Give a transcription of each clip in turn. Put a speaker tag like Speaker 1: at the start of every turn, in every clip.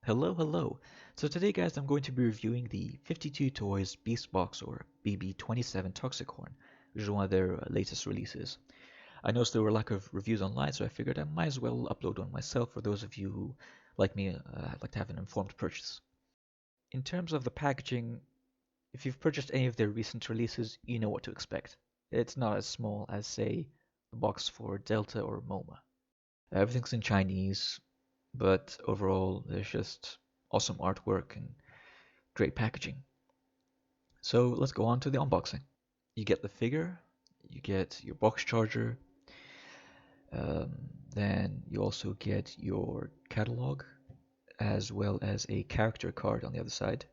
Speaker 1: Hello, hello. So today, guys, I'm going to be reviewing the 52 Toys BeastBOX or BB-27 Toxichorn, which is one of their latest releases. I noticed there were a lack of reviews online, so I figured I might as well upload one myself for those of you who, like me, like to have an informed purchase. In terms of the packaging, if you've purchased any of their recent releases, you know what to expect. It's not as small as, say, the box for Delta or MoMA. Everything's in Chinese, but overall, there's just awesome artwork and great packaging. So let's go on to the unboxing. You get the figure, you get your box charger, um, then you also get your catalog, as well as a character card on the other side.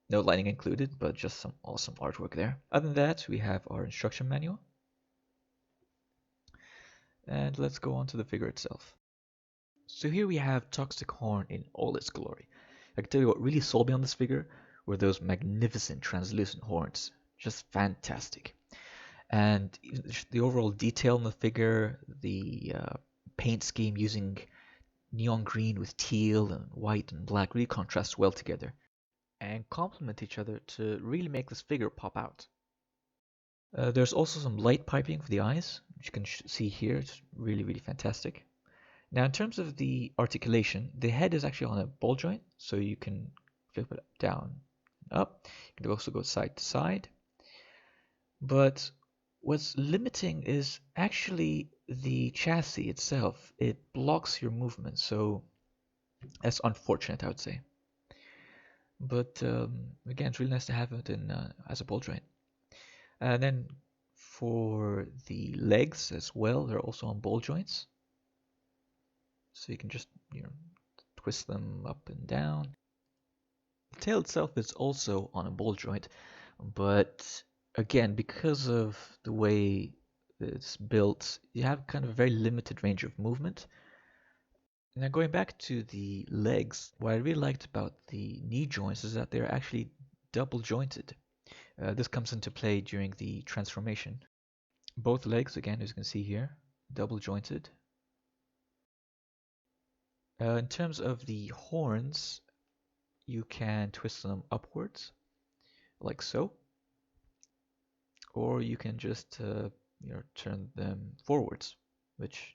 Speaker 1: No lighting included, but just some awesome artwork there. Other than that, we have our instruction manual. And let's go on to the figure itself. So here we have Toxichorn in all its glory. I can tell you what really sold me on this figure were those magnificent translucent horns. Just fantastic. And the overall detail in the figure, the paint scheme using neon green with teal and white and black really contrast well together and complement each other to really make this figure pop out. There's also some light piping for the eyes, which you can see here. It's really, really fantastic. Now, in terms of the articulation, the head is actually on a ball joint, so you can flip it down and up. You can also go side to side. But what's limiting is actually the chassis itself. It blocks your movement, so that's unfortunate, I would say. But again, it's really nice to have it in as a ball joint. And then for the legs as well, they're also on ball joints. So you can just twist them up and down. The tail itself is also on a ball joint, but again, because of the way it's built, you have kind of a very limited range of movement. Now going back to the legs, what I really liked about the knee joints is that they're actually double jointed. This comes into play during the transformation. Both legs, again, as you can see here, double jointed. In terms of the horns, you can twist them upwards, like so, or you can just turn them forwards, which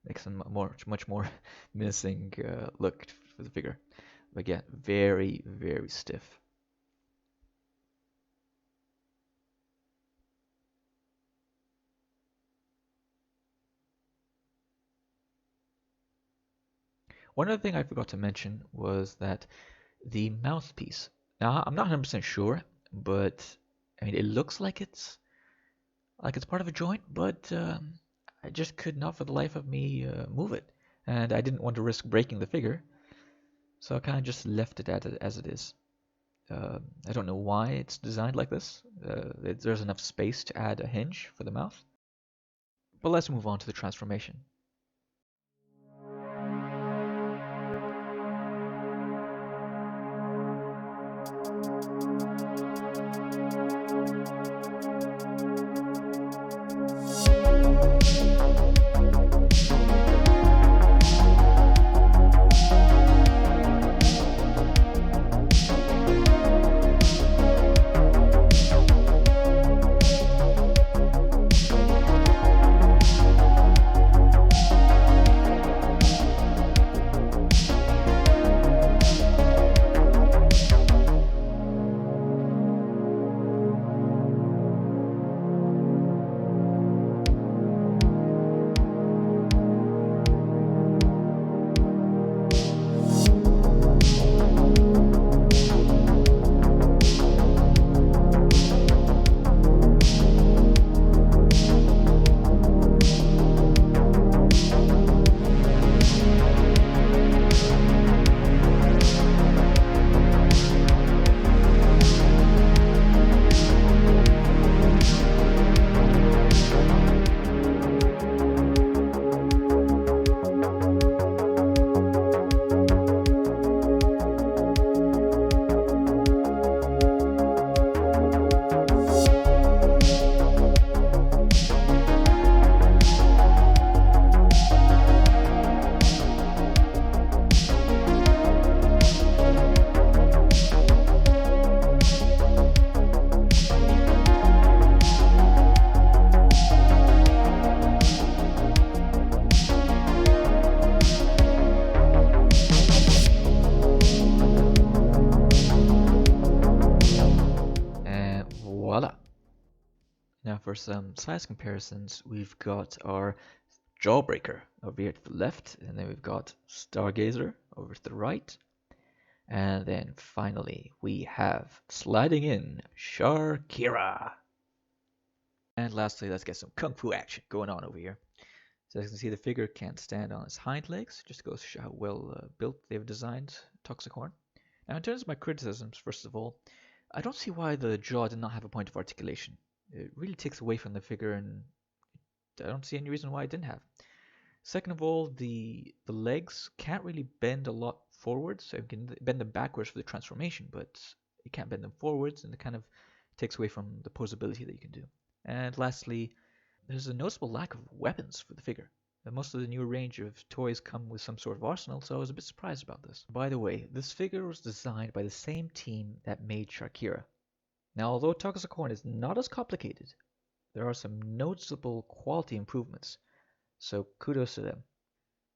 Speaker 1: makes them much more menacing look for the figure. But again, very, very stiff. One other thing I forgot to mention was that the mouthpiece. Now, I'm not 100% sure, but I mean, it looks like it's part of a joint, but I just could not for the life of me move it, and I didn't want to risk breaking the figure, so I kind of just left it as it is. I don't know why it's designed like this. There's enough space to add a hinge for the mouth, but let's move on to the transformation. for some size comparisons, we've got our Jawbreaker over here to the left, and then we've got Stargazer over to the right, and then finally we have sliding in Sharkira. And lastly, let's get some kung fu action going on over here. So as you can see, the figure can't stand on its hind legs. Just goes to show how well built they've designed Toxichorn. Now, in terms of my criticisms, first of all, I don't see why the jaw did not have a point of articulation. It really takes away from the figure, and I don't see any reason why it didn't have. Second of all, the legs can't really bend a lot forwards, so you can bend them backwards for the transformation, but you can't bend them forwards, and it kind of takes away from the posability that you can do. And lastly, there's a noticeable lack of weapons for the figure. Most of the new range of toys come with some sort of arsenal, so I was a bit surprised about this. By the way, this figure was designed by the same team that made Sharkira. Now, although Toxichorn is not as complicated, there are some noticeable quality improvements, so kudos to them.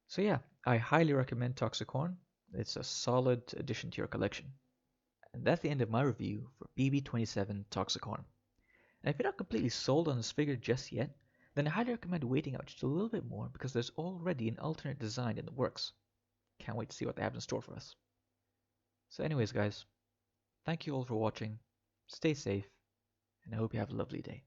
Speaker 1: So yeah, I highly recommend Toxichorn. It's a solid addition to your collection. And that's the end of my review for BB-27 Toxichorn. And if you're not completely sold on this figure just yet, then I highly recommend waiting out just a little bit more because there's already an alternate design in the works. Can't wait to see what they have in store for us. So anyways guys, thank you all for watching, stay safe, and I hope you have a lovely day.